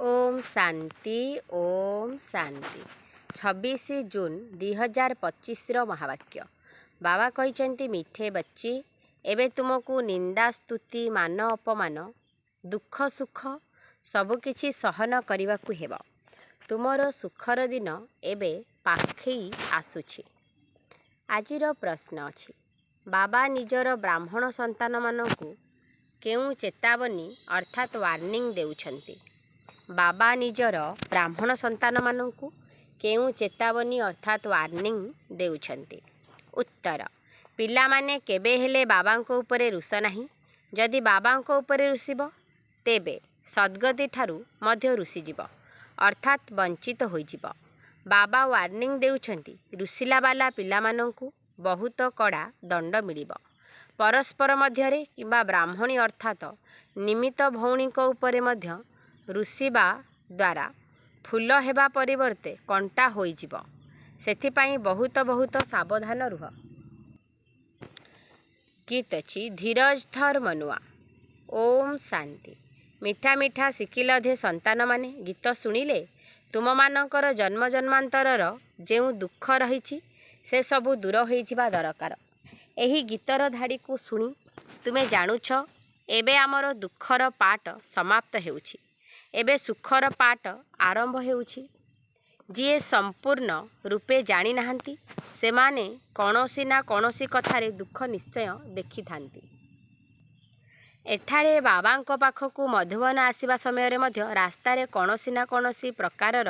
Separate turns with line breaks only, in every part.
ओम शांति ओम शांति 26 जून 2025 महावाक्य बाबा कहते मिठे बच्ची एबे तुमको निंदा स्तुति मान अपमान दुख सुख सबकिछि सहन करने को हेब। तुमर सुखर दिन एबे पाखई आसुछि। आजिर प्रश्न अछि बाबा निजर ब्राह्मण संतान मानकु केउ चेतावनी अर्थात वार्निंग देउछन्ति। बाबा निजर ब्राह्मण संतान मानकु केउ चेतावनी अर्थात वार्निंग देउछन्ति। उत्तर पिला माने केबे हेले बाबांको उपरे रुष नाही। जदि बाबांको उपरे रुषिब तेबे सद्गति ठारू मध्य रुषिजिब अर्थात वंचित होइजिब। बाबा वार्निंग देउछन्ति रुषिला बाला पिला मानकु बहुत कड़ा दंड मिलिब। परस्पर मध्यरे किंबा ब्राह्मणी अर्थात निमित्त भौणीको उपरे मध्य रुषिबा द्वारा फूल हेबा परिवर्ते कंटा होइजिब। सेथिपाई बहुत बहुत सावधान रुह। गीत अछि धीरज धर मनुआ। ओम शांति। मिठा मिठा शिकिलधे संतान माने गीत शुणिले तुम मानकर जन्म जन्मांतरर जेउ दुख रहिछि से सबु दूर होइजिबा दरकार। एही गीतर धाड़ी को शुणी तुमे जानुछ एबे आमर दुखर पाठ समाप्त हेउछि। एबे सुखर पाठ आरंभ हेउछि। जिए संपूर्ण रूपे जानी नाहंती सेमाने कौनसी ना कौनसी कथारे दुख निश्चय देखि थांती। एठारे बाबांको पाखकु मधुबन आसीबा समय रे मध्य रास्तारे कौनसी ना कौनसी प्रकारर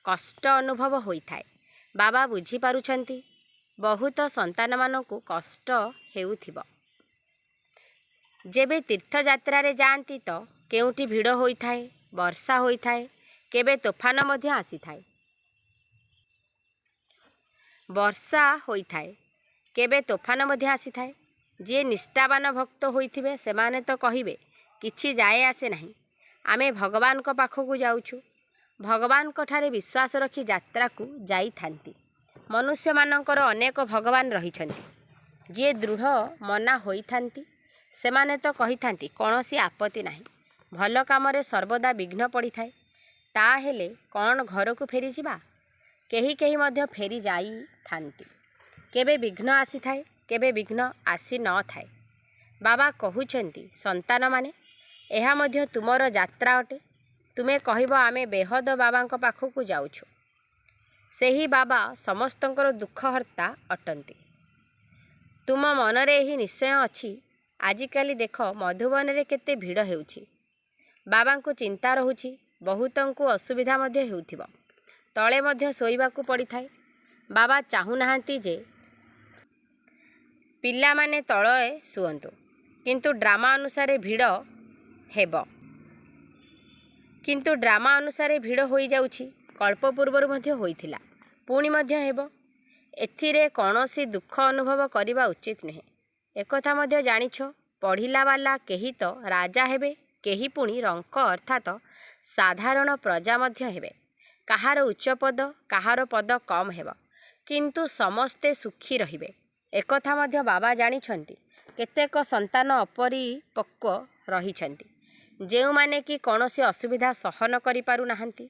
कष्ट अनुभव होइथाय। बाबा बुझी पारुछंती बहुत संतान मानकु कष्ट हेउथिब। जेबे तीर्थ यात्रा रे जांती तो केउठी भिड़ होइथाय, वर्षा होइथाय, केबे तोफान मध्य आसीथाय। वर्षा होइथाय केबे तोफान मध्य आसीथाय। जे निष्ठावान भक्त होइथिबे सेमाने तो कहिबे किछि जाए आसे नाही, आमे भगवान को पाखकु जाउछु। भगवान को ठारे विश्वास रखी यात्रा को जाई थांती। मनुष्य मानकर अनेक भगवान रहिछन्ति। जे दृढ़ मना होई थांती सेमाने तो कहि थांती कौनसी आपत्ति नाही, भल कामरे सर्वदा विघ्न पड़ी थाए। ताहेले कौन घर को फेरी जिबा? केही केही मध्य फेरी जाई थांती। केबे विघ्न आसी थाए, केबे विघ्न आसी न थाए। बाबा कहुछन्ति संतान माने एहा मध्य तुमर यात्रा अटे। तुमे कहिबो आमे बेहद बाबांको पाखकु जाउछु। सेही बाबा समस्तंकर दुख हर्ता अटंती। तुम मनरे एही निश्चय अछि। आजिकाली देख मधुबन रे केते भिड़ हेउछि। बाबांको चिंता रहुछि। बहुतंकु असुविधा मध्य हेउथिब। तळे मध्य सोइबाकु पड़िथाय। बाबा चाहू नाहंती जे पिला माने तळे सुअंतु, किंतु ड्रामा अनुसारे भिड़ हेब। किंतु ड्रामा अनुसारे भिड़ होई जाउछि। कल्प पूर्वरु मध्य होइथिला, पुणी मध्य हेब। एथिरे कौनसी दुख अनुभव करिबा उचित नहे। एकथा मध्य जानिछ पढ़िला वाला केही तो राजा हेबे, केही पुणी रंक अर्थात साधारण प्रजा मध्य हेबे। काहार उच्च पद, काहार पद कम हेब, किंतु समस्ते सुखी रहिबे। एकथा मध्य बाबा जानिछन्ति। केतेक संतान अपरिपक्व रहिछन्ति, जेउ माने कि कौनसी असुविधा सहन करि पारु नाहंती।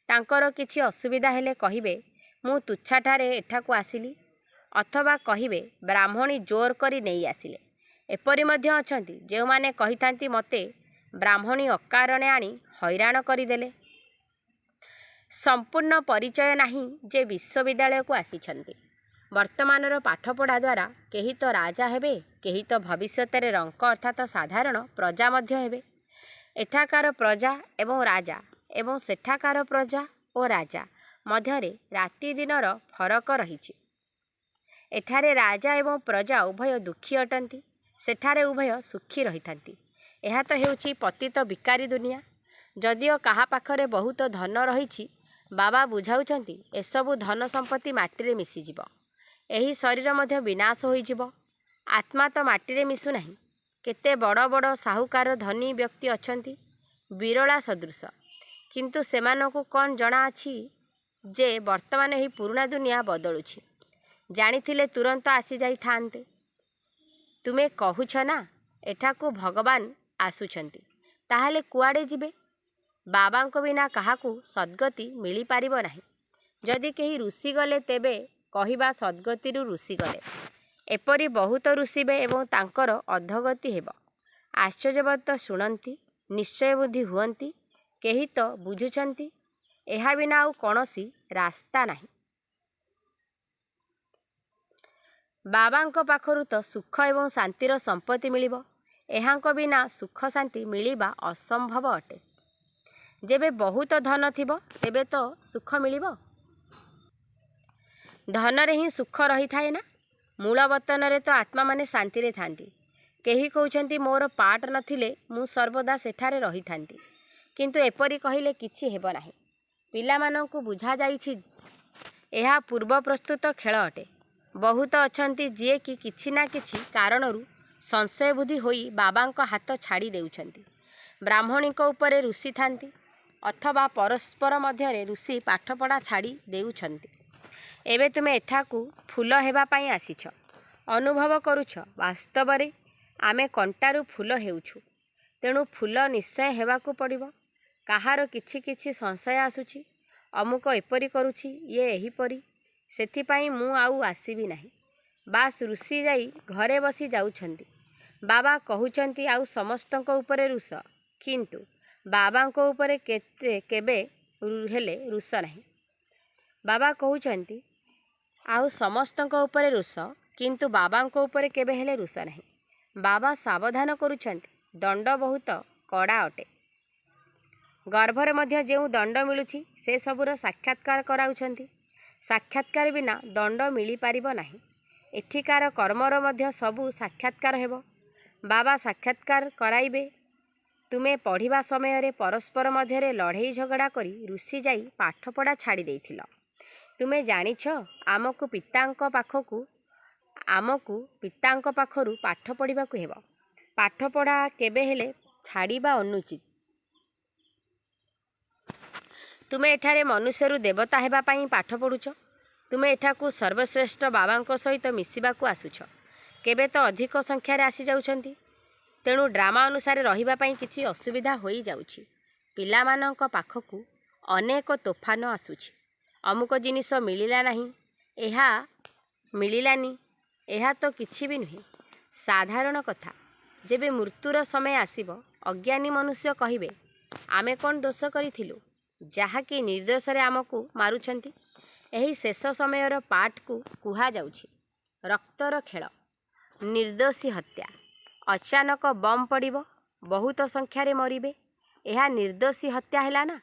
तांकर किछि असुविधा हेले कहिबे मु तुच्छाठारे एठाकु आसिली, अथवा कहिबे ब्राह्मणी जोर करी नेई आसिले। एपरि मध्य अछन्ति जेउ माने कहिथांती मते ब्राह्मणी अकारणे आनी हैरान करिदेले। संपूर्ण परिचय नाही जे विश्वविद्यालय को आसिछन्ति। वर्तमानर पाठपढ़ा द्वारा केही तो राजा हेबे, केही तो भविष्यतरे रंक अर्थात साधारण प्रजा मध्य हेबे। एठाकार प्रजा एवं राजा एवं सेठाकार प्रजा ओ राजा मध्यरे राति दिनर फरक रहिछि। एठारे राजा एवं प्रजा उभय दुखी अटंती, सेठारे उभय सुखी रहिथांती। एहा तो हेउछि पतित विकारी दुनिया। जदिओ काहा पाखरे बहुत धन रहिछि, बाबा बुझाउछन्ति एसबु धन संपत्ति माटीरे मिसिजिब। एही शरीर मध्य विनाश होइजिब। आत्मा तो माटीरे मिसु नाही। केते बड़ बड़ साहुकार धनी व्यक्ति अछन्ति बिरला सदृश, किंतु सेमानकु कोन जଣା अछि जे वर्तमान एही पुराना दुनिया बदलुछि। जानिथिले तुरंत आसी जाई थांते। तुमे कहुछ ना एठाकु भगवान आसुछन्ति, ताहाले कुआडे जिबे? ବାବାଙ୍କ ବିନା କାହାକୁ ସଦ୍ଗତି ମିଳିପାରିବ ନାହିଁ। ଯଦି କେହି ରୁଷିଗଲେ ତେବେ କହିବା ସଦ୍ଗତିରୁ ରୁଷିଗଲେ। ଏପରି ବହୁତ ରୁଷିବେ ଏବଂ ତାଙ୍କର ଅଧୋଗତି ହେବ। ଆଶ୍ଚର୍ଯ୍ୟବତ ଶୁଣନ୍ତି, ନିଶ୍ଚୟ ବୁଦ୍ଧି ହୁଅନ୍ତି, କେହି ତ ବୁଝୁଛନ୍ତି। ଏହା ବିନା ଆଉ କୌଣସି ରାସ୍ତା ନାହିଁ। ବାବାଙ୍କ ପାଖରୁ ତ ସୁଖ ଏବଂ ଶାନ୍ତିର ସମ୍ପତ୍ତି ମିଳିବ। ଏହାଙ୍କ ବିନା ସୁଖ ଶାନ୍ତି ମିଳିବା ଅସମ୍ଭବ ଅଟେ। ଯେବେ ବହୁତ ଧନ ଥିବ ତେବେ ତ ସୁଖ ମିଳିବ। ଧନରେ ହିଁ ସୁଖ ରହିଥାଏ ନା? ମୂଳ ବତନରେ ତ ଆତ୍ମାମାନେ ଶାନ୍ତିରେ ଥାନ୍ତି। କେହି କହୁଛନ୍ତି ମୋର ପାଟ ନଥିଲେ ମୁଁ ସର୍ବଦା ସେଠାରେ ରହିଥାନ୍ତି। କିନ୍ତୁ ଏପରି କହିଲେ କିଛି ହେବ ନାହିଁ। ପିଲାମାନଙ୍କୁ ବୁଝାଯାଇଛି ଏହା ପୂର୍ବ ପ୍ରସ୍ତୁତ ଖେଳ ଅଟେ। ବହୁତ ଅଛନ୍ତି ଯିଏକି କିଛି ନା କିଛି କାରଣରୁ ସଂଶୟ ବୁଦ୍ଧି ହୋଇ ବାବାଙ୍କ ହାତ ଛାଡ଼ି ଦେଉଛନ୍ତି। ବ୍ରାହ୍ମଣୀଙ୍କ ଉପରେ ରୁଷିଥାନ୍ତି ଅଥବା ପରସ୍ପର ମଧ୍ୟରେ ରୁଷି ପାଠପଢ଼ା ଛାଡ଼ି ଦେଉଛନ୍ତି। ଏବେ ତୁମେ ଏଠାକୁ ଫୁଲ ହେବା ପାଇଁ ଆସିଛ। ଅନୁଭବ କରୁଛ ବାସ୍ତବରେ ଆମେ କଣ୍ଟାରୁ ଫୁଲ ହେଉଛୁ। ତେଣୁ ଫୁଲ ନିଶ୍ଚୟ ହେବାକୁ ପଡ଼ିବ। କାହାର କିଛି କିଛି ସଂଶୟ ଆସୁଛି, ଅମୁକ ଏପରି କରୁଛି, ଇଏ ଏହିପରି, ସେଥିପାଇଁ ମୁଁ ଆଉ ଆସିବି ନାହିଁ। ବାସ୍ ରୁଷି ଯାଇ ଘରେ ବସି ଯାଉଛନ୍ତି। ବାବା କହୁଛନ୍ତି ଆଉ ସମସ୍ତଙ୍କ ଉପରେ ରୁଷ, କିନ୍ତୁ ବାବାଙ୍କ ଉପରେ କେବେ ହେଲେ ରୁଷ ନାହିଁ। ବାବା କହୁଛନ୍ତି ଆଉ ସମସ୍ତଙ୍କ ଉପରେ ରୁଷ, କିନ୍ତୁ ବାବାଙ୍କ ଉପରେ କେବେ ହେଲେ ରୁଷ ନାହିଁ। ବାବା ସାବଧାନ କରୁଛନ୍ତି ଦଣ୍ଡ ବହୁତ କଡ଼ା ଅଟେ। ଗର୍ଭରେ ମଧ୍ୟ ଯେଉଁ ଦଣ୍ଡ ମିଳୁଛି ସେସବୁର ସାକ୍ଷାତକାର କରାଉଛନ୍ତି। ସାକ୍ଷାତକାର ବିନା ଦଣ୍ଡ ମିଳିପାରିବ ନାହିଁ। ଏଠିକାର କର୍ମର ମଧ୍ୟ ସବୁ ସାକ୍ଷାତକାର ହେବ। ବାବା ସାକ୍ଷାତକାର କରାଇବେ। ତୁମେ ପଢ଼ିବା ସମୟରେ ପରସ୍ପର ମଧ୍ୟରେ ଲଢ଼େଇ ଝଗଡ଼ା କରି ରୁଷି ଯାଇ ପାଠପଢ଼ା ଛାଡ଼ି ଦେଇଥିଲ। ତୁମେ ଜାଣିଛ ଆମକୁ ପିତାଙ୍କ ପାଖରୁ ପାଠ ପଢ଼ିବାକୁ ହେବ। ପାଠପଢ଼ା କେବେ ହେଲେ ଛାଡ଼ିବା ଅନୁଚିତ। ତୁମେ ଏଠାରେ ମନୁଷ୍ୟରୁ ଦେବତା ହେବା ପାଇଁ ପାଠ ପଢ଼ୁଛ। ତୁମେ ଏଠାକୁ ସର୍ବଶ୍ରେଷ୍ଠ ବାବାଙ୍କ ସହିତ ମିଶିବାକୁ ଆସୁଛ। କେବେ ତ ଅଧିକ ସଂଖ୍ୟାରେ ଆସିଯାଉଛନ୍ତି। ତେଣୁ ଡ୍ରାମା ଅନୁସାରେ ରହିବା ପାଇଁ କିଛି ଅସୁବିଧା ହୋଇଯାଉଛି। ପିଲାମାନଙ୍କ ପାଖକୁ ଅନେକ ତୋଫାନ ଆସୁଛି। ଅମୁକ ଜିନିଷ ମିଳିଲା ନାହିଁ, ଏହା ମିଳିଲାନି, ଏହା ତ କିଛି ବି ନୁହେଁ, ସାଧାରଣ କଥା। ଯେବେ ମୃତ୍ୟୁର ସମୟ ଆସିବ ଅଜ୍ଞାନୀ ମନୁଷ୍ୟ କହିବେ ଆମେ କ'ଣ ଦୋଷ କରିଥିଲୁ ଯାହାକି ନିର୍ଦ୍ଦୋଷରେ ଆମକୁ ମାରୁଛନ୍ତି। ଏହି ଶେଷ ସମୟର ପାଠକୁ କୁହାଯାଉଛି ରକ୍ତର ଖେଳ, ନିର୍ଦ୍ଦୋଷୀ ହତ୍ୟା। ଅଚାନକ ବମ୍ ପଡ଼ିବ, ବହୁତ ସଂଖ୍ୟାରେ ମରିବେ, ଏହା ନିର୍ଦ୍ଦୋଷୀ ହତ୍ୟା ହେଲା ନା?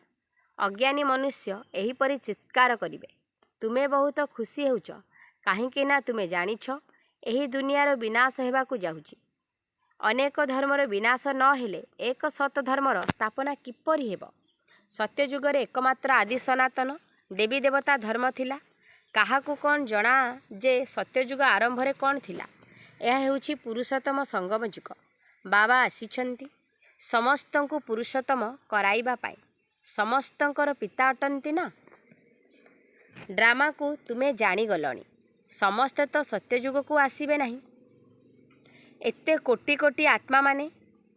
ଅଜ୍ଞାନୀ ମନୁଷ୍ୟ ଏହିପରି ଚିତ୍କାର କରିବେ। ତୁମେ ବହୁତ ଖୁସି ହେଉଛ, କାହିଁକି ନା ତୁମେ ଜାଣିଛ ଏହି ଦୁନିଆର ବିନାଶ ହେବାକୁ ଯାଉଛି। ଅନେକ ଧର୍ମର ବିନାଶ ନ ହେଲେ ଏକ ସତ ଧର୍ମର ସ୍ଥାପନା କିପରି ହେବ? ସତ୍ୟଯୁଗରେ ଏକମାତ୍ର ଆଦି ସନାତନ ଦେବୀ ଦେବତା ଧର୍ମ ଥିଲା। କାହାକୁ କ'ଣ ଜଣା ଯେ ସତ୍ୟଯୁଗ ଆରମ୍ଭରେ କ'ଣ ଥିଲା? ଏହା ହେଉଛି ପୁରୁଷୋତ୍ତମ ସଙ୍ଗମ ଯୁଗ। ବାବା ଆସିଛନ୍ତି ସମସ୍ତଙ୍କୁ ପୁରୁଷୋତ୍ତମ କରାଇବା ପାଇଁ। ସମସ୍ତଙ୍କର ପିତା ଅଟନ୍ତି ନା? ଡ୍ରାମାକୁ ତୁମେ ଜାଣିଗଲଣି। ସମସ୍ତେ ତ ସତ୍ୟଯୁଗକୁ ଆସିବେ ନାହିଁ। ଏତେ କୋଟି କୋଟି ଆତ୍ମାମାନେ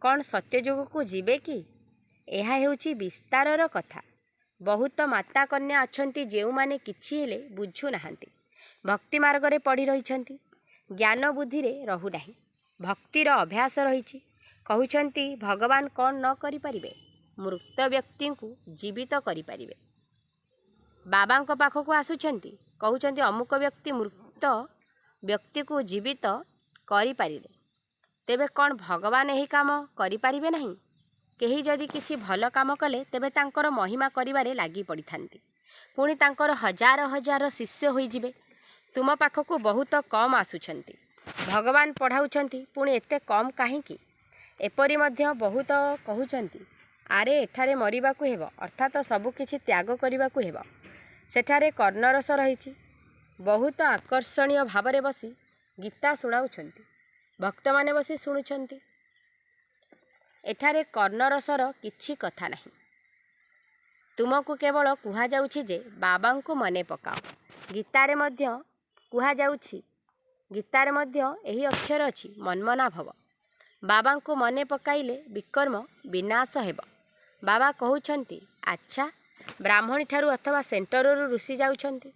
କ'ଣ ସତ୍ୟଯୁଗକୁ ଯିବେ କି? ଏହା ହେଉଛି ବିସ୍ତାରର କଥା। ବହୁତ ମାତା କନ୍ୟା ଅଛନ୍ତି ଯେଉଁମାନେ କିଛି ହେଲେ ବୁଝୁନାହାନ୍ତି। ଭକ୍ତି ମାର୍ଗରେ ପଡ଼ି ରହିଛନ୍ତି, ଜ୍ଞାନ ବୁଦ୍ଧିରେ ରହୁନାହିଁ। ଭକ୍ତିର ଅଭ୍ୟାସ ରହିଛି। କହୁଛନ୍ତି ଭଗବାନ କ'ଣ ନ କରିପାରିବେ? ମୃତ ବ୍ୟକ୍ତିଙ୍କୁ ଜୀବିତ କରିପାରିବେ। ବାବାଙ୍କ ପାଖକୁ ଆସୁଛନ୍ତି, କହୁଛନ୍ତି ଅମୁକ ବ୍ୟକ୍ତି ମୃତ ବ୍ୟକ୍ତିକୁ ଜୀବିତ କରିପାରିଲେ। ତେବେ କ'ଣ ଭଗବାନ ଏହି କାମ କରିପାରିବେ ନାହିଁ? କେହି ଯଦି କିଛି ଭଲ କାମ କଲେ ତେବେ ତାଙ୍କର ମହିମା କରିବାରେ ଲାଗି ପଡ଼ିଥାନ୍ତି। ପୁଣି ତାଙ୍କର ହଜାର ହଜାର ଶିଷ୍ୟ ହୋଇଯିବେ। ତୁମ ପାଖକୁ ବହୁତ କମ୍ ଆସୁଛନ୍ତି। ଭଗବାନ ପଢ଼ାଉଛନ୍ତି, ପୁଣି ଏତେ କମ୍ କାହିଁକି? ଏପରି ମଧ୍ୟ ବହୁତ କହୁଛନ୍ତି ଆରେ ଏଠାରେ ମରିବାକୁ ହେବ, ଅର୍ଥାତ୍ ସବୁକିଛି ତ୍ୟାଗ କରିବାକୁ ହେବ। ସେଠାରେ କର୍ଣ୍ଣରସ ରହିଛି। ବହୁତ ଆକର୍ଷଣୀୟ ଭାବରେ ବସି ଗୀତା ଶୁଣାଉଛନ୍ତି। ଭକ୍ତମାନେ ବସି ଶୁଣୁଛନ୍ତି। ଏଠାରେ କର୍ଣ୍ଣରସର କିଛି କଥା ନାହିଁ। ତୁମକୁ କେବଳ କୁହାଯାଉଛି ଯେ ବାବାଙ୍କୁ ମନେ ପକାଅ। ଗୀତାରେ ମଧ୍ୟ କୁହାଯାଉଛି, ଗୀତାରେ ମଧ୍ୟ ଏହି ଅକ୍ଷର ଅଛି ମନ୍ମନା ଭବ। ବାବାଙ୍କୁ ମନେ ପକାଇଲେ ବିକର୍ମ ବିନାଶ ହେବ। ବାବା କହୁଛନ୍ତି ଆଚ୍ଛା ବ୍ରାହ୍ମଣୀ ଠାରୁ ଅଥବା ସେଣ୍ଟରରୁ ଋଷି ଯାଉଛନ୍ତି,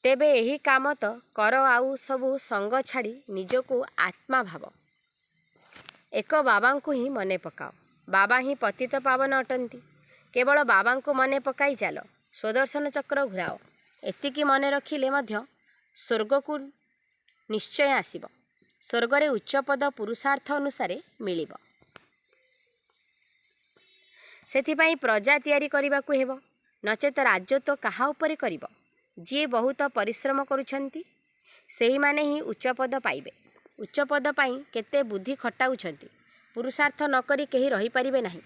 ତେବେ ଏହି କାମ ତ କର ଆଉ ସବୁ ସଙ୍ଗ ଛାଡ଼ି ନିଜକୁ ଆତ୍ମା ଭାବ। ଏକ ବାବାଙ୍କୁ ହିଁ ମନେ ପକାଅ। ବାବା ହିଁ ପତିତ ପାବନ ଅଟନ୍ତି। କେବଳ ବାବାଙ୍କୁ ମନେ ପକାଇ ଚାଲ, ସ୍ୱଦର୍ଶନ ଚକ୍ର ଘୁରାଅ। ଏତିକି ମନେ ରଖିଲେ ମଧ୍ୟ ସ୍ୱର୍ଗକୁ ନିଶ୍ଚୟ ଆସିବ। ସ୍ୱର୍ଗରେ ଉଚ୍ଚପଦ ପୁରୁଷାର୍ଥ ଅନୁସାରେ ମିଳିବ। ସେଥିପାଇଁ ପ୍ରଜା ତିଆରି କରିବାକୁ ହେବ, ନଚେତ ରାଜତ୍ୱ କାହା ଉପରେ କରିବ? ଯିଏ ବହୁତ ପରିଶ୍ରମ କରୁଛନ୍ତି ସେହିମାନେ ହିଁ ଉଚ୍ଚପଦ ପାଇବେ। ଉଚ୍ଚପଦ ପାଇଁ କେତେ ବୁଦ୍ଧି ଖଟାଉଛନ୍ତି, ପୁରୁଷାର୍ଥ ନ କରି କେହି ରହିପାରିବେ ନାହିଁ।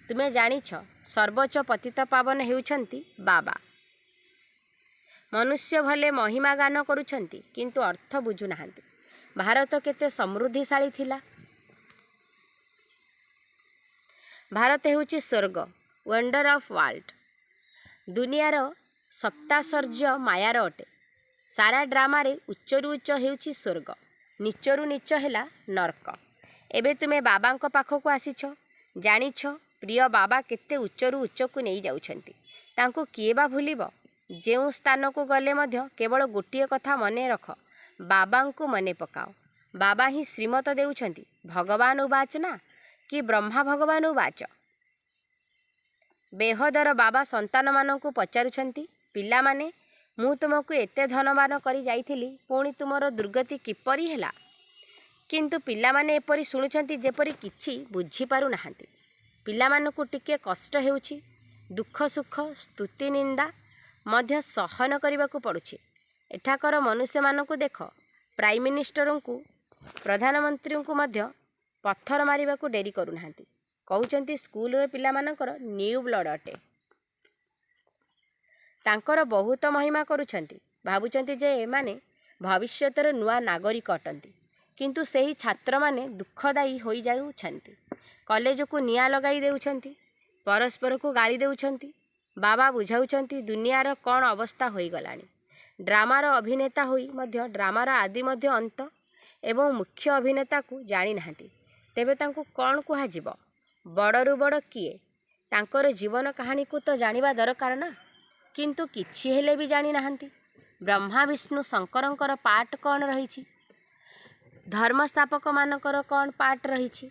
ତୁମେ ଜାଣିଛ ସର୍ବୋଚ୍ଚ ପତିତ ପାବନ ହେଉଛନ୍ତି ବାବା। ମନୁଷ୍ୟ ଭଲେ ମହିମା ଗାନ କରୁଛନ୍ତି କିନ୍ତୁ ଅର୍ଥ ବୁଝୁନାହାନ୍ତି। ଭାରତ କେତେ ସମୃଦ୍ଧିଶାଳୀ ଥିଲା। ଭାରତ ହେଉଛି ସ୍ୱର୍ଗ, ୱଣ୍ଡର ଅଫ୍ ୱାର୍ଲ୍ଡ। ଦୁନିଆର ସପ୍ତାଶ୍ଚର୍ଯ୍ୟ ମାୟାର ଅଟେ। ସାରା ଡ୍ରାମାରେ ଉଚ୍ଚରୁ ଉଚ୍ଚ ହେଉଛି ସ୍ୱର୍ଗ, ନିଚରୁ ନିଚ ହେଲା ନର୍କ। ଏବେ ତୁମେ ବାବାଙ୍କ ପାଖକୁ ଆସିଛ, ଜାଣିଛ ପ୍ରିୟ ବାବା କେତେ ଉଚ୍ଚରୁ ଉଚ୍ଚକୁ ନେଇ ଯାଉଛନ୍ତି। ତାଙ୍କୁ କିଏ ବା ଭୁଲିବ? ଯେଉଁ ସ୍ଥାନକୁ ଗଲେ ମଧ୍ୟ କେବଳ ଗୋଟିଏ କଥା ମନେ ରଖ, ବାବାଙ୍କୁ ମନେ ପକାଅ। ବାବା ହିଁ ଶ୍ରୀମତ ଦେଉଛନ୍ତି। ଭଗବାନ ଉବାଚ ନା କି ବ୍ରହ୍ମା ଭଗବାନ ଉବାଚ। ବେହଦର ବାବା ସନ୍ତାନମାନଙ୍କୁ ପଚାରୁଛନ୍ତି, ପିଲାମାନେ ମୁଁ ତୁମକୁ ଏତେ ଧନବାନ କରି ଯାଇଥିଲି, ପୁଣି ତୁମର ଦୁର୍ଗତି କିପରି ହେଲା? କିନ୍ତୁ ପିଲାମାନେ ଏପରି ଶୁଣୁଛନ୍ତି ଯେପରି କିଛି ବୁଝିପାରୁନାହାନ୍ତି। ପିଲାମାନଙ୍କୁ ଟିକେ କଷ୍ଟ ହେଉଛି, ଦୁଃଖ ସୁଖ ସ୍ତୁତି ନିନ୍ଦା ମଧ୍ୟ ସହନ କରିବାକୁ ପଡ଼ୁଛି। ଏଠାକାର ମନୁଷ୍ୟମାନଙ୍କୁ ଦେଖ, ପ୍ରାଇମ୍ ମିନିଷ୍ଟରଙ୍କୁ ପ୍ରଧାନମନ୍ତ୍ରୀଙ୍କୁ ମଧ୍ୟ ପଥର ମାରିବାକୁ ଡେରି କରୁନାହାନ୍ତି। କହୁଛନ୍ତି ସ୍କୁଲର ପିଲାମାନଙ୍କର ନ୍ୟୁ ବ୍ଲଡ଼ ଅଟେ। ତାଙ୍କର ବହୁତ ମହିମା କରୁଛନ୍ତି। ଭାବୁଛନ୍ତି ଯେ ଏମାନେ ଭବିଷ୍ୟତର ନୂଆ ନାଗରିକ ଅଟନ୍ତି। କିନ୍ତୁ ସେହି ଛାତ୍ରମାନେ ଦୁଃଖଦାୟୀ ହୋଇଯାଉଛନ୍ତି। କଲେଜକୁ ନିଆଁ ଲଗାଇ ଦେଉଛନ୍ତି, ପରସ୍ପରକୁ ଗାଳି ଦେଉଛନ୍ତି। ବାବା ବୁଝାଉଛନ୍ତି ଦୁନିଆର କ'ଣ ଅବସ୍ଥା ହୋଇଗଲାଣି। ଡ୍ରାମାର ଅଭିନେତା ହୋଇ ମଧ୍ୟ ଡ୍ରାମାର ଆଦି ମଧ୍ୟ ଅନ୍ତ ଏବଂ ମୁଖ୍ୟ ଅଭିନେତାକୁ ଜାଣିନାହାନ୍ତି। ତେବେ ତାଙ୍କୁ କ'ଣ କୁହାଯିବ? ବଡ଼ରୁ ବଡ଼ କିଏ? ତାଙ୍କର ଜୀବନ କାହାଣୀକୁ ତ ଜାଣିବା ଦରକାର ନା। କିନ୍ତୁ କିଛି ହେଲେ ବି ଜାଣିନାହାନ୍ତି। ବ୍ରହ୍ମା ବିଷ୍ଣୁ ଶଙ୍କରଙ୍କର ପାର୍ଟ କ'ଣ ରହିଛି? ଧର୍ମସ୍ଥାପକମାନଙ୍କର କ'ଣ ପାର୍ଟ ରହିଛି?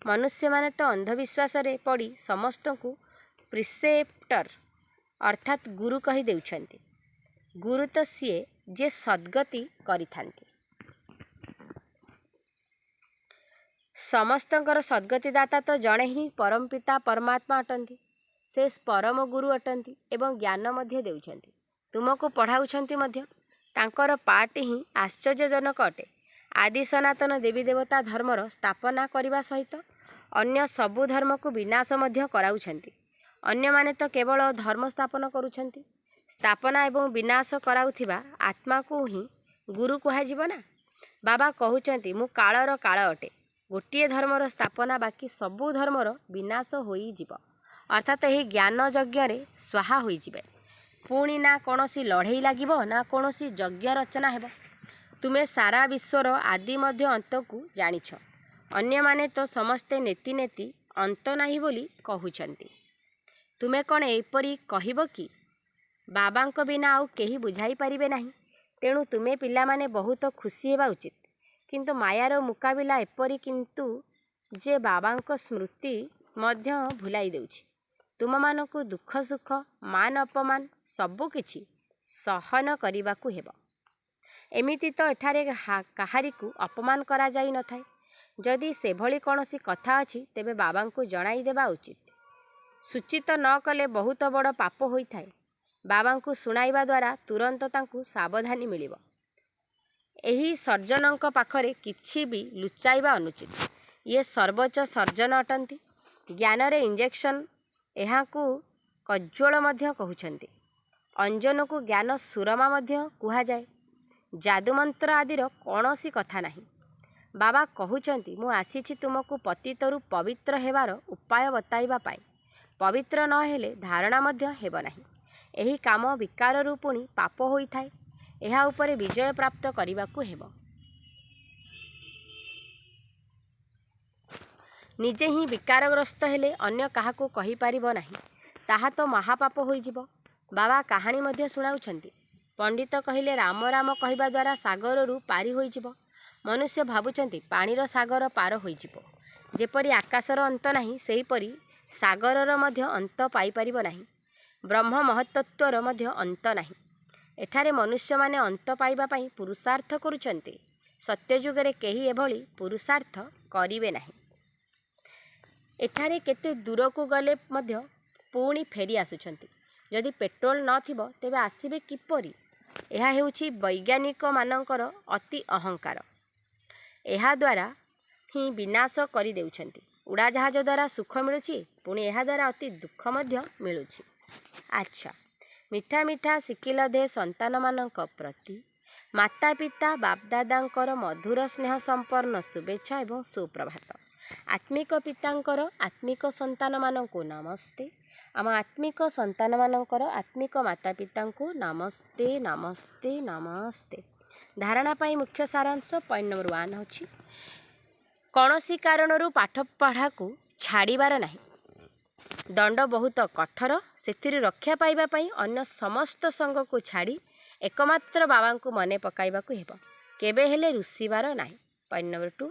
ମନୁଷ୍ୟମାନେ ତ ଅନ୍ଧବିଶ୍ୱାସରେ ପଡ଼ି ସମସ୍ତଙ୍କୁ ପ୍ରିସେପ୍ଟର ଅର୍ଥାତ୍ ଗୁରୁ କହି ଦେଉଛନ୍ତି। ଗୁରୁ ତ ସିଏ ଯେ ସଦ୍ଗତି କରିଥାନ୍ତି। ସମସ୍ତଙ୍କର ସଦ୍ଗତିଦାତା ତ ଜଣେ ହିଁ ପରମପିତା ପରମାତ୍ମା ଅଟନ୍ତି। ସେ ପରମ ଗୁରୁ ଅଟନ୍ତି ଏବଂ ଜ୍ଞାନ ମଧ୍ୟ ଦେଉଛନ୍ତି। ତୁମକୁ ପଢ଼ାଉଛନ୍ତି ମଧ୍ୟ। ତାଙ୍କର ପାର୍ଟ ହିଁ ଆଶ୍ଚର୍ଯ୍ୟଜନକ ଅଟେ। ଆଦି ସନାତନ ଦେବୀ ଦେବତା ଧର୍ମର ସ୍ଥାପନା କରିବା ସହିତ ଅନ୍ୟ ସବୁ ଧର୍ମକୁ ବିନାଶ ମଧ୍ୟ କରାଉଛନ୍ତି। ଅନ୍ୟମାନେ ତ କେବଳ ଧର୍ମ ସ୍ଥାପନ କରୁଛନ୍ତି। ସ୍ଥାପନା ଏବଂ ବିନାଶ କରାଉଥିବା ଆତ୍ମାକୁ ହିଁ ଗୁରୁ କୁହାଯିବ ନା। ବାବା କହୁଛନ୍ତି ମୁଁ କାଳର କାଳ ଅଟେ। ଗୋଟିଏ ଧର୍ମର ସ୍ଥାପନା ବାକି ସବୁ ଧର୍ମର ବିନାଶ ହୋଇଯିବ, ଅର୍ଥାତ୍ ଏହି ଜ୍ଞାନ ଯଜ୍ଞରେ ସ୍ୱାହା ହୋଇଯିବେ। ପୁଣି ନା କୌଣସି ଲଢ଼େଇ ଲାଗିବ ନା କୌଣସି ଯଜ୍ଞ ରଚନା ହେବ। ତୁମେ ସାରା ବିଶ୍ୱର ଆଦି ମଧ୍ୟ ଅନ୍ତକୁ ଜାଣିଛ। ଅନ୍ୟମାନେ ତ ସମସ୍ତେ ନେତି ନେତି ଅନ୍ତ ନାହିଁ ବୋଲି କହୁଛନ୍ତି। ତୁମେ କ'ଣ ଏପରି କହିବ କି? ବାବାଙ୍କ ବିନା ଆଉ କେହି ବୁଝାଇ ପାରିବେ ନାହିଁ। ତେଣୁ ତୁମେ ପିଲାମାନେ ବହୁତ ଖୁସି ହେବା ଉଚିତ। କିନ୍ତୁ ମାୟାର ମୁକାବିଲା ଏପରି କିନ୍ତୁ ଯେ ବାବାଙ୍କ ସ୍ମୃତି ମଧ୍ୟ ଭୁଲାଇ ଦେଉଛି। ତୁମମାନଙ୍କୁ ଦୁଃଖ ସୁଖ ମାନ ଅପମାନ ସବୁ କିଛି ସହନ କରିବାକୁ ହେବ। ଏମିତି ତ ଏଠାରେ କାହାରିକୁ ଅପମାନ କରାଯାଇ ନଥାଏ। ଯଦି ସେଭଳି କୌଣସି କଥା ଅଛି ତେବେ ବାବାଙ୍କୁ ଜଣାଇ ଦେବା ଉଚିତ। ସୂଚିତ ନ କଲେ ବହୁତ ବଡ଼ ପାପ ହୋଇଥାଏ। ବାବାଙ୍କୁ ଶୁଣାଇବା ଦ୍ୱାରା ତୁରନ୍ତ ତାଙ୍କୁ ସାବଧାନୀ ମିଳିବ। ଏହି ସର୍ଜନଙ୍କ ପାଖରେ କିଛି ବି ଲୁଚାଇବା ଅନୁଚିତ। ଇଏ ସର୍ବୋଚ୍ଚ ସର୍ଜନ ଅଟନ୍ତି। ଜ୍ଞାନରେ ଇଞ୍ଜେକ୍ସନ ଏହାକୁ କଜ୍ୱଳ ମଧ୍ୟ କହୁଛନ୍ତି। ଅଞ୍ଜନକୁ ଜ୍ଞାନ ସୁରମା ମଧ୍ୟ କୁହାଯାଏ। ଯାଦୁମନ୍ତ୍ର ଆଦିର କୌଣସି କଥା ନାହିଁ। ବାବା କହୁଛନ୍ତି ମୁଁ ଆସିଛି ତୁମକୁ ପତିତରୁ ପବିତ୍ର ହେବାର ଉପାୟ ବତାଇବା ପାଇଁ। ପବିତ୍ର ନ ହେଲେ ଧାରଣା ମଧ୍ୟ ହେବ ନାହିଁ। ଏହି କାମ ବିକାରରୁ ପୁଣି ପାପ ହୋଇଥାଏ। ଏହା ଉପରେ ବିଜୟ ପ୍ରାପ୍ତ କରିବାକୁ ହେବ। ନିଜେ ହିଁ ବିକାରଗ୍ରସ୍ତ ହେଲେ ଅନ୍ୟ କାହାକୁ କହିପାରିବ ନାହିଁ, ତାହା ତ ମହାପାପ ହୋଇଯିବ। ବାବା କାହାଣୀ ମଧ୍ୟ ଶୁଣାଉଛନ୍ତି। ପଣ୍ଡିତ କହିଲେ ରାମ ରାମ କହିବା ଦ୍ୱାରା ସାଗରରୁ ପାରି ହୋଇଯିବ। ମନୁଷ୍ୟ ଭାବୁଛନ୍ତି ପାଣିର ସାଗର ପାର ହୋଇଯିବ। ଯେପରି ଆକାଶର ଅନ୍ତ ନାହିଁ, ସେହିପରି ସାଗରର ମଧ୍ୟ ଅନ୍ତ ପାଇପାରିବ ନାହିଁ। ବ୍ରହ୍ମ ମହତ୍ତତ୍ୱର ମଧ୍ୟ ଅନ୍ତ ନାହିଁ। ଏଠାରେ ମନୁଷ୍ୟମାନେ ଅନ୍ତ ପାଇବା ପାଇଁ ପୁରୁଷାର୍ଥ କରୁଛନ୍ତି। ସତ୍ୟଯୁଗରେ କେହି ଏଭଳି ପୁରୁଷାର୍ଥ କରିବେ ନାହିଁ। ଏଠାରେ କେତେ ଦୂରକୁ ଗଲେ ମଧ୍ୟ ପୁଣି ଫେରି ଆସୁଛନ୍ତି। ଯଦି ପେଟ୍ରୋଲ ନଥିବ ତେବେ ଆସିବେ କିପରି? ଏହା ହେଉଛି ବୈଜ୍ଞାନିକମାନଙ୍କର ଅତି ଅହଙ୍କାର। ଏହାଦ୍ୱାରା ହିଁ ବିନାଶ କରିଦେଉଛନ୍ତି। ଉଡ଼ାଜାହାଜ ଦ୍ୱାରା ସୁଖ ମିଳୁଛି, ପୁଣି ଏହାଦ୍ୱାରା ଅତି ଦୁଃଖ ମଧ୍ୟ ମିଳୁଛି। ଆଚ୍ଛା, ମିଠା ମିଠା ଶିଖିଲ ଦେ ସନ୍ତାନମାନଙ୍କ ପ୍ରତି ମାତା ପିତା ବାପଦାଦାଙ୍କର ମଧୁର ସ୍ନେହ ସମ୍ପନ୍ନ ଶୁଭେଚ୍ଛା ଏବଂ ସୁପ୍ରଭାତ। ଆତ୍ମିକ ପିତାଙ୍କର ଆତ୍ମିକ ସନ୍ତାନମାନଙ୍କୁ ନମସ୍ତେ। ଆମ ଆତ୍ମିକ ସନ୍ତାନମାନଙ୍କର ଆତ୍ମିକ ମାତା ପିତାଙ୍କୁ ନମସ୍ତେ ନମସ୍ତେ ନମସ୍ତେ। ଧାରଣା ପାଇଁ ମୁଖ୍ୟ ସାରାଂଶ ପଏଣ୍ଟ ନମ୍ବର 1 ଅଛି, କୌଣସି କାରଣରୁ ପାଠପଢ଼ାକୁ ଛାଡ଼ିବାର ନାହିଁ। ଦଣ୍ଡ ବହୁତ କଠୋର। ସେଥିରୁ ରକ୍ଷା ପାଇବା ପାଇଁ ଅନ୍ୟ ସମସ୍ତ ସଙ୍ଗକୁ ଛାଡ଼ି ଏକମାତ୍ର ବାବାଙ୍କୁ ମନେ ପକାଇବାକୁ ହେବ। କେବେ ହେଲେ ରୁଷିବାର ନାହିଁ। ପଏଣ୍ଟ ନମ୍ବର 2,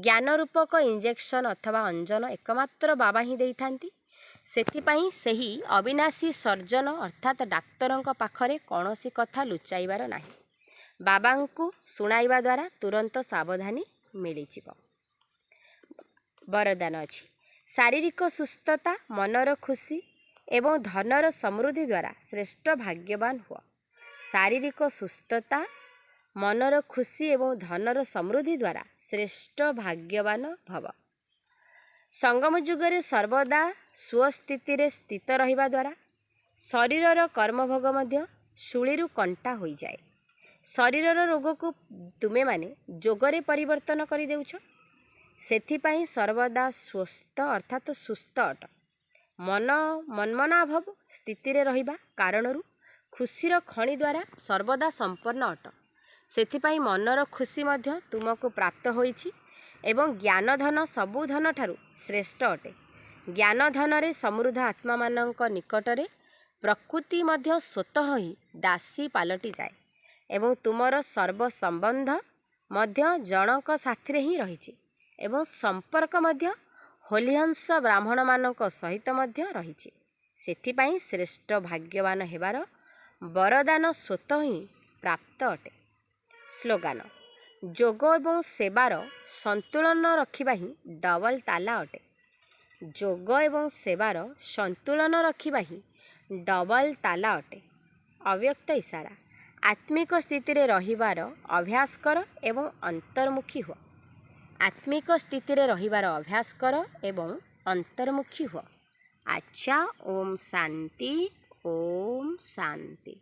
ଜ୍ଞାନ ରୂପକ ଇଞ୍ଜେକ୍ସନ ଅଥବା ଅଞ୍ଜନ ଏକମାତ୍ର ବାବା ହିଁ ଦେଇଥାନ୍ତି। ସେଥିପାଇଁ ସେହି ଅବିନାଶୀ ସର୍ଜନ ଅର୍ଥାତ୍ ଡାକ୍ତରଙ୍କ ପାଖରେ କୌଣସି କଥା ଲୁଚାଇବାର ନାହିଁ। ବାବାଙ୍କୁ ଶୁଣାଇବା ଦ୍ୱାରା ତୁରନ୍ତ ସାବଧାନୀ ମିଳିଯିବ। ବରଦାନ ଅଛି, ଶାରୀରିକ ସୁସ୍ଥତା, ମନର ଖୁସି ଏବଂ ଧନର ସମୃଦ୍ଧି ଦ୍ୱାରା ଶ୍ରେଷ୍ଠ ଭାଗ୍ୟବାନ ହୁଅ। ଶାରୀରିକ ସୁସ୍ଥତା, ମନର ଖୁସି ଏବଂ ଧନର ସମୃଦ୍ଧି ଦ୍ୱାରା ଶ୍ରେଷ୍ଠ ଭାଗ୍ୟବାନ ଭବ। ସଙ୍ଗମ ଯୁଗରେ ସର୍ବଦା ସ୍ୱସ୍ଥିତିରେ ସ୍ଥିତ ରହିବା ଦ୍ୱାରା ଶରୀରର କର୍ମଭୋଗ ମଧ୍ୟ ଶୂଳୀରୁ କଣ୍ଟା ହୋଇଯାଏ। ଶରୀରର ରୋଗକୁ ତୁମେମାନେ ଯୋଗରେ ପରିବର୍ତ୍ତନ କରିଦେଉଛ। ସେଥିପାଇଁ ସର୍ବଦା ସ୍ୱସ୍ଥ ଅର୍ଥାତ୍ ସୁସ୍ଥ ଅଟ। ମନ୍ମନାଭବ ସ୍ଥିତିରେ ରହିବା କାରଣରୁ ଖୁସିର ଖଣି ଦ୍ୱାରା ସର୍ବଦା ସମ୍ପନ୍ନ ଅଟ। ସେଥିପାଇଁ ମନର ଖୁସି ମଧ୍ୟ ତୁମକୁ ପ୍ରାପ୍ତ ହୋଇଛି ଏବଂ ଜ୍ଞାନଧନ ସବୁ ଧନଠାରୁ ଶ୍ରେଷ୍ଠ ଅଟେ। ଜ୍ଞାନଧନରେ ସମୃଦ୍ଧ ଆତ୍ମାମାନଙ୍କ ନିକଟରେ ପ୍ରକୃତି ମଧ୍ୟ ସ୍ୱତଃ ହିଁ ଦାସୀ ପାଲଟିଯାଏ ଏବଂ ତୁମର ସର୍ବ ସମ୍ବନ୍ଧ ମଧ୍ୟ ଜଣଙ୍କ ସାଥିରେ ହିଁ ରହିଛି ଏବଂ ସମ୍ପର୍କ ମଧ୍ୟ ହୋଲିହଂସ ବ୍ରାହ୍ମଣମାନଙ୍କ ସହିତ ମଧ୍ୟ ରହିଛି। ସେଥିପାଇଁ ଶ୍ରେଷ୍ଠ ଭାଗ୍ୟବାନ ହେବାର ବରଦାନ ସ୍ୱତଃ ହିଁ ପ୍ରାପ୍ତ ଅଟେ। ସ୍ଲୋଗାନ, ଯୋଗ ଏବଂ ସେବାର ସନ୍ତୁଳନ ରଖିବା ହିଁ ଡବଲ ତାଲା ଅଟେ। ଯୋଗ ଏବଂ ସେବାର ସନ୍ତୁଳନ ରଖିବା ହିଁ ଡବଲ ତାଲା ଅଟେ। ଅବ୍ୟକ୍ତ ଇସାରା, ଆତ୍ମିକ ସ୍ଥିତିରେ ରହିବାର ଅଭ୍ୟାସ କର ଏବଂ ଅନ୍ତର୍ମୁଖୀ ହୁଅ। ଆତ୍ମିକ ସ୍ଥିତିରେ ରହିବାର ଅଭ୍ୟାସ କର ଏବଂ ଅନ୍ତର୍ମୁଖୀ ହୁଅ। ଆଚ୍ଛା, ଓମ୍ ଶାନ୍ତି, ଓମ୍ ଶାନ୍ତି।